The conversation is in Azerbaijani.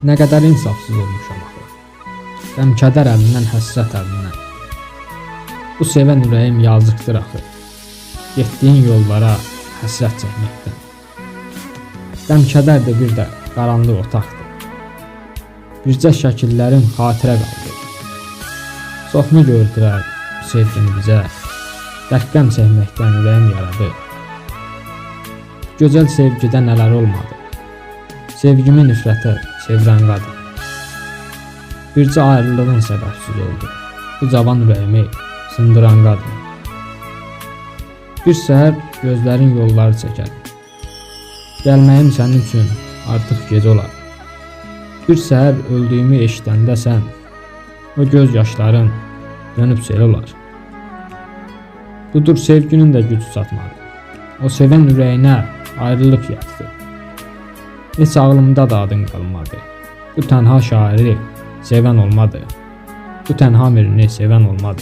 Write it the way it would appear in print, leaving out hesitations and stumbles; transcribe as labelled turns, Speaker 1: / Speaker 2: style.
Speaker 1: Nə qədər insafsız olmuşam axı. Qəm-kədər əlindən, həsrət əlindən. Bu sevən ürəyim yazıqdır axı. Getdiyin yollara həsrət çəkməkdən. Qəm-kədər də bir də qaranlıq otaqdır. Bircə şəkillərin xatirə qaldı. Çoxmu gördülər bu sevgini bizə. Qəm çəkməkdən ürəyim yaradı. Gözəl sevgidə nələr olmadı. Sevgimi nifrətə çevirən qadın. Bircə ayrılığın səbəbsiz oldu. Bu cavan ürəyimi sındıran qadın. Bir səhər gözlərin yolları çəkər. Gəlməyim sənin üçün artıq gec olar. Bir səhər öldüyümü eşidəndə sən, o göz yaşların dönüb sel olar. Budur sevginin də gücü çatmadı. O sevən ürəyinə ayrılıq yatdı. Heç ağlımda da adın qalmadı. Bu tənha şairi sevən olmadı. Bu tənha mirini sevən olmadı.